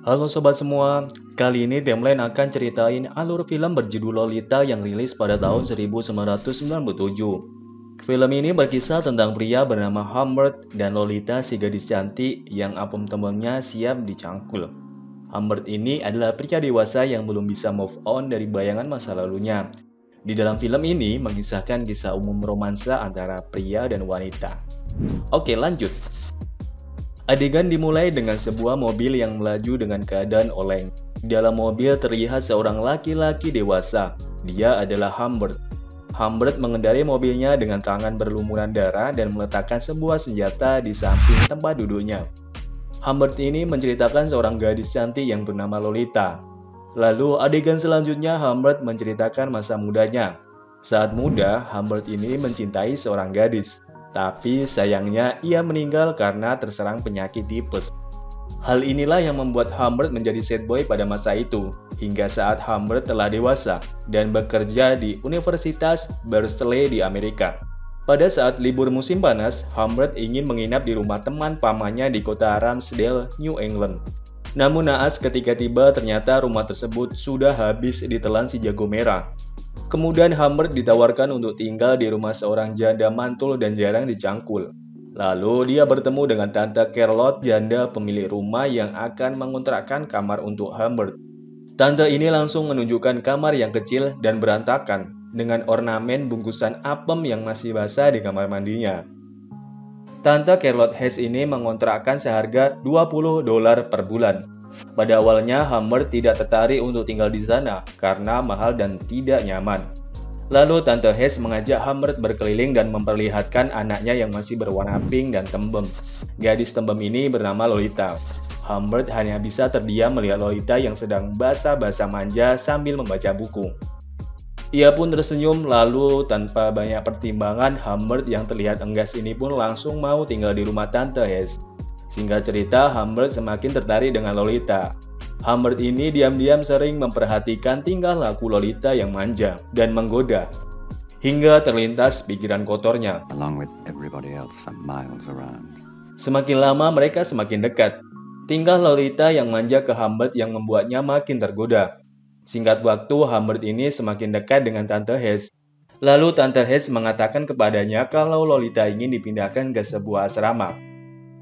Halo sobat semua, kali ini Timeline akan ceritain alur film berjudul Lolita yang rilis pada tahun 1997. Film ini berkisah tentang pria bernama Humbert dan Lolita si gadis cantik yang apem-tembemnya siap dicangkul. Humbert ini adalah pria dewasa yang belum bisa move on dari bayangan masa lalunya. Di dalam film ini mengisahkan kisah umum romansa antara pria dan wanita. Oke, lanjut. Adegan dimulai dengan sebuah mobil yang melaju dengan keadaan oleng. Di dalam mobil terlihat seorang laki-laki dewasa. Dia adalah Humbert. Humbert mengendarai mobilnya dengan tangan berlumuran darah dan meletakkan sebuah senjata di samping tempat duduknya. Humbert ini menceritakan seorang gadis cantik yang bernama Lolita. Lalu adegan selanjutnya Humbert menceritakan masa mudanya. Saat muda, Humbert ini mencintai seorang gadis. Tapi sayangnya ia meninggal karena terserang penyakit tipes. Hal inilah yang membuat Humbert menjadi sad boy pada masa itu, hingga saat Humbert telah dewasa dan bekerja di Universitas Berkeley di Amerika. Pada saat libur musim panas, Humbert ingin menginap di rumah teman pamannya di kota Ramsdale, New England. Namun naas ketika tiba ternyata rumah tersebut sudah habis ditelan si jago merah. Kemudian Humbert ditawarkan untuk tinggal di rumah seorang janda mantul dan jarang dicangkul. Lalu dia bertemu dengan Tante Charlotte, janda pemilik rumah yang akan mengontrakkan kamar untuk Humbert. Tante ini langsung menunjukkan kamar yang kecil dan berantakan, dengan ornamen bungkusan apem yang masih basah di kamar mandinya. Tante Charlotte Hess ini mengontrakkan seharga $20 per bulan. Pada awalnya, Humbert tidak tertarik untuk tinggal di sana karena mahal dan tidak nyaman. Lalu Tante Hess mengajak Humbert berkeliling dan memperlihatkan anaknya yang masih berwarna pink dan tembem. Gadis tembem ini bernama Lolita. Humbert hanya bisa terdiam melihat Lolita yang sedang basa-basa manja sambil membaca buku. Ia pun tersenyum, lalu tanpa banyak pertimbangan, Humbert yang terlihat enggas ini pun langsung mau tinggal di rumah Tante Hess. Singkat cerita, Humbert semakin tertarik dengan Lolita. Humbert ini diam-diam sering memperhatikan tingkah laku Lolita yang manja dan menggoda, hingga terlintas pikiran kotornya. Semakin lama mereka semakin dekat. Tingkah Lolita yang manja ke Humbert yang membuatnya makin tergoda. Singkat waktu, Humbert ini semakin dekat dengan Tante Hess. Lalu Tante Hess mengatakan kepadanya kalau Lolita ingin dipindahkan ke sebuah asrama.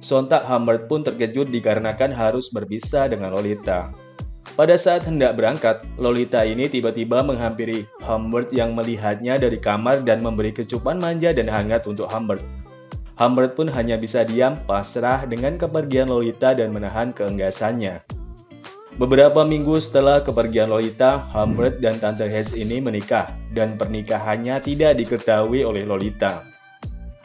Sontak Humbert pun terkejut dikarenakan harus berpisah dengan Lolita. Pada saat hendak berangkat, Lolita ini tiba-tiba menghampiri Humbert yang melihatnya dari kamar dan memberi kecupan manja dan hangat untuk Humbert. Humbert pun hanya bisa diam pasrah dengan kepergian Lolita dan menahan keenggasannya. Beberapa minggu setelah kepergian Lolita, Humbert dan Tante Hess ini menikah dan pernikahannya tidak diketahui oleh Lolita.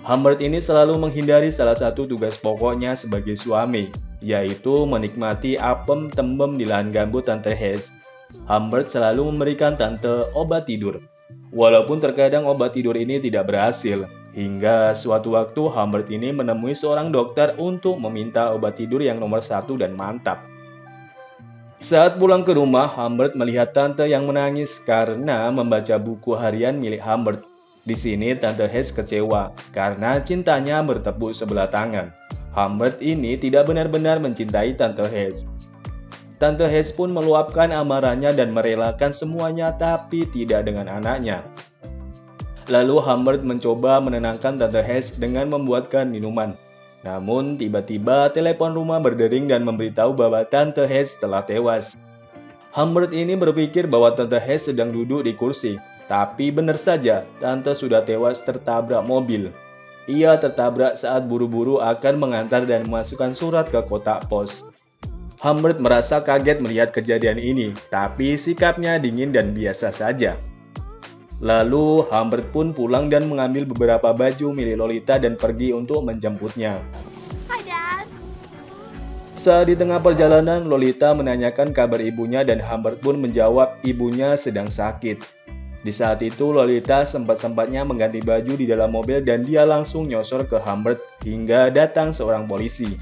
Humbert ini selalu menghindari salah satu tugas pokoknya sebagai suami, yaitu menikmati apem tembem di lahan gambut Tante Hess. Humbert selalu memberikan Tante obat tidur. Walaupun terkadang obat tidur ini tidak berhasil, hingga suatu waktu Humbert ini menemui seorang dokter untuk meminta obat tidur yang nomor 1 dan mantap. Saat pulang ke rumah, Humbert melihat Tante yang menangis karena membaca buku harian milik Humbert. Di sini Tante Hess kecewa karena cintanya bertepuk sebelah tangan. Humbert ini tidak benar-benar mencintai Tante Hess. Tante Hess pun meluapkan amarahnya dan merelakan semuanya tapi tidak dengan anaknya. Lalu Humbert mencoba menenangkan Tante Hess dengan membuatkan minuman. Namun tiba-tiba telepon rumah berdering dan memberitahu bahwa Tante Hess telah tewas. Humbert ini berpikir bahwa Tante Hess sedang duduk di kursi. Tapi benar saja, Tante sudah tewas tertabrak mobil. Ia tertabrak saat buru-buru akan mengantar dan memasukkan surat ke kotak pos. Humbert merasa kaget melihat kejadian ini, tapi sikapnya dingin dan biasa saja. Lalu Humbert pun pulang dan mengambil beberapa baju milik Lolita dan pergi untuk menjemputnya. Hi, Dad. Saat di tengah perjalanan, Lolita menanyakan kabar ibunya dan Humbert pun menjawab ibunya sedang sakit. Di saat itu, Lolita sempat-sempatnya mengganti baju di dalam mobil dan dia langsung nyosor ke Humbert hingga datang seorang polisi.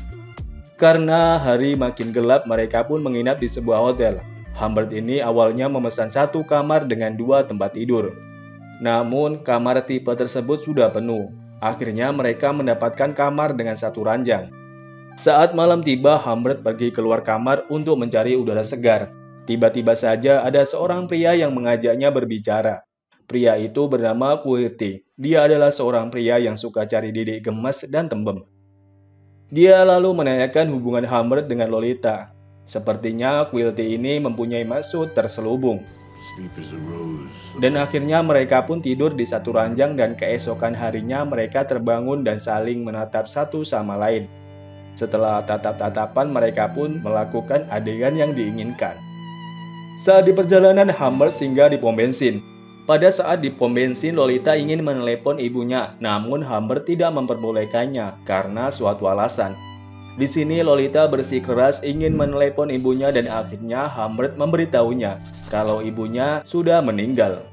Karena hari makin gelap, mereka pun menginap di sebuah hotel. Humbert ini awalnya memesan 1 kamar dengan 2 tempat tidur. Namun, kamar tipe tersebut sudah penuh. Akhirnya mereka mendapatkan kamar dengan 1 ranjang. Saat malam tiba, Humbert pergi keluar kamar untuk mencari udara segar. Tiba-tiba saja ada seorang pria yang mengajaknya berbicara. Pria itu bernama Quilty. Dia adalah seorang pria yang suka cari didik gemas dan tembem. Dia lalu menanyakan hubungan Humbert dengan Lolita. Sepertinya Quilty ini mempunyai maksud terselubung. Dan akhirnya mereka pun tidur di satu ranjang dan keesokan harinya mereka terbangun dan saling menatap satu sama lain. Setelah tatap-tatapan mereka pun melakukan adegan yang diinginkan. Saat di perjalanan Humbert singgah di pom bensin. Pada saat di pom bensin Lolita ingin menelepon ibunya, namun Humbert tidak memperbolehkannya karena suatu alasan. Di sini Lolita bersikeras ingin menelepon ibunya dan akhirnya Humbert memberitahunya kalau ibunya sudah meninggal.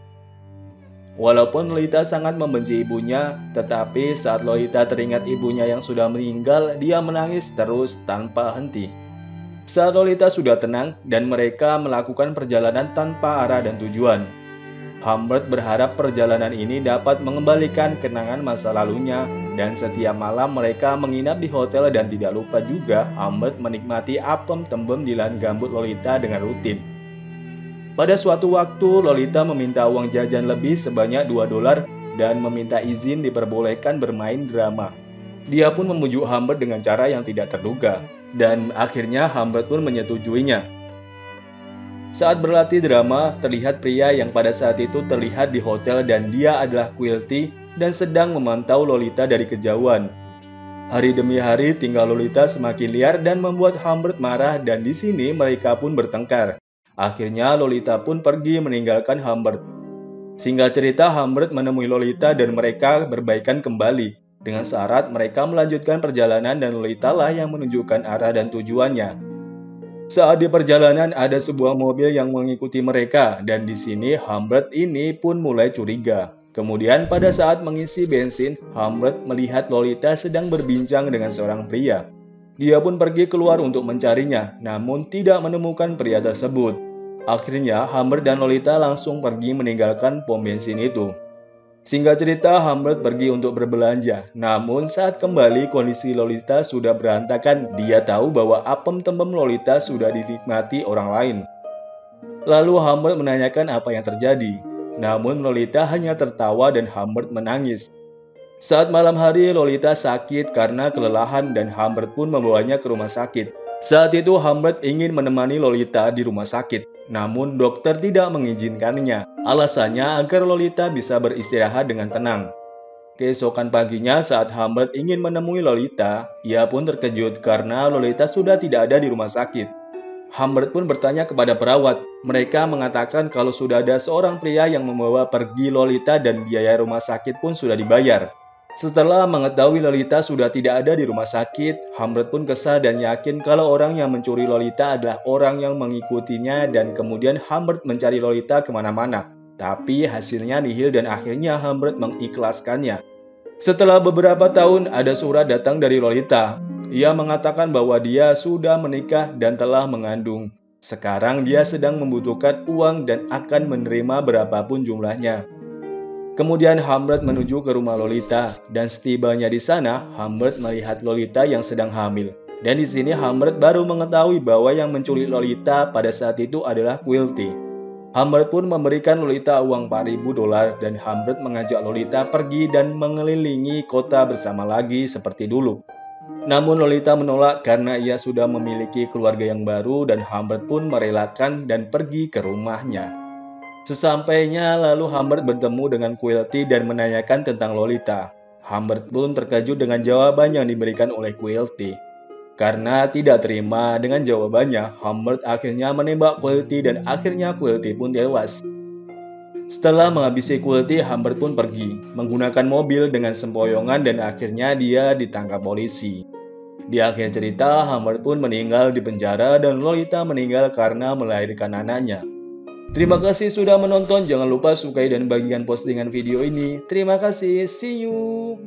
Walaupun Lolita sangat membenci ibunya, tetapi saat Lolita teringat ibunya yang sudah meninggal, dia menangis terus tanpa henti. Saat Lolita sudah tenang dan mereka melakukan perjalanan tanpa arah dan tujuan, Humbert berharap perjalanan ini dapat mengembalikan kenangan masa lalunya dan setiap malam mereka menginap di hotel dan tidak lupa juga Humbert menikmati apem tembem di lahan gambut Lolita dengan rutin. Pada suatu waktu, Lolita meminta uang jajan lebih sebanyak $2 dan meminta izin diperbolehkan bermain drama. Dia pun membujuk Humbert dengan cara yang tidak terduga, dan akhirnya Humbert pun menyetujuinya. Saat berlatih drama, terlihat pria yang pada saat itu terlihat di hotel dan dia adalah Quilty dan sedang memantau Lolita dari kejauhan. Hari demi hari tingkah Lolita semakin liar dan membuat Humbert marah dan di sini mereka pun bertengkar. Akhirnya Lolita pun pergi meninggalkan Humbert. Singkat cerita, Humbert menemui Lolita dan mereka berbaikan kembali. Dengan syarat mereka melanjutkan perjalanan dan Lolita lah yang menunjukkan arah dan tujuannya. Saat di perjalanan ada sebuah mobil yang mengikuti mereka dan di sini Humbert ini pun mulai curiga. Kemudian pada saat mengisi bensin, Humbert melihat Lolita sedang berbincang dengan seorang pria. Dia pun pergi keluar untuk mencarinya, namun tidak menemukan pria tersebut. Akhirnya, Humbert dan Lolita langsung pergi meninggalkan pom bensin itu. Singkat cerita, Humbert pergi untuk berbelanja. Namun saat kembali, kondisi Lolita sudah berantakan. Dia tahu bahwa apem tembem Lolita sudah dinikmati orang lain. Lalu Humbert menanyakan apa yang terjadi. Namun Lolita hanya tertawa dan Humbert menangis. Saat malam hari, Lolita sakit karena kelelahan dan Humbert pun membawanya ke rumah sakit. Saat itu Humbert ingin menemani Lolita di rumah sakit, namun dokter tidak mengizinkannya. Alasannya agar Lolita bisa beristirahat dengan tenang. Keesokan paginya saat Humbert ingin menemui Lolita, ia pun terkejut karena Lolita sudah tidak ada di rumah sakit. Humbert pun bertanya kepada perawat. Mereka mengatakan kalau sudah ada seorang pria yang membawa pergi Lolita dan biaya rumah sakit pun sudah dibayar. Setelah mengetahui Lolita sudah tidak ada di rumah sakit, Humbert pun kesal dan yakin kalau orang yang mencuri Lolita adalah orang yang mengikutinya dan kemudian Humbert mencari Lolita kemana-mana. Tapi hasilnya nihil dan akhirnya Humbert mengikhlaskannya. Setelah beberapa tahun ada surat datang dari Lolita. Ia mengatakan bahwa dia sudah menikah dan telah mengandung. Sekarang dia sedang membutuhkan uang dan akan menerima berapapun jumlahnya. Kemudian Humbert menuju ke rumah Lolita dan setibanya di sana, Humbert melihat Lolita yang sedang hamil. Dan di sini Humbert baru mengetahui bahwa yang menculik Lolita pada saat itu adalah Quilty. Humbert pun memberikan Lolita uang $4.000 dan Humbert mengajak Lolita pergi dan mengelilingi kota bersama lagi seperti dulu. Namun Lolita menolak karena ia sudah memiliki keluarga yang baru dan Humbert pun merelakan dan pergi ke rumahnya. Sesampainya lalu Humbert bertemu dengan Quilty dan menanyakan tentang Lolita. Humbert pun terkejut dengan jawaban yang diberikan oleh Quilty. Karena tidak terima dengan jawabannya, Humbert akhirnya menembak Quilty dan akhirnya Quilty pun tewas. Setelah menghabisi Quilty, Humbert pun pergi menggunakan mobil dengan sempoyongan dan akhirnya dia ditangkap polisi. Di akhir cerita, Humbert pun meninggal di penjara dan Lolita meninggal karena melahirkan anaknya. Terima kasih sudah menonton, jangan lupa sukai dan bagikan postingan video ini. Terima kasih, see you!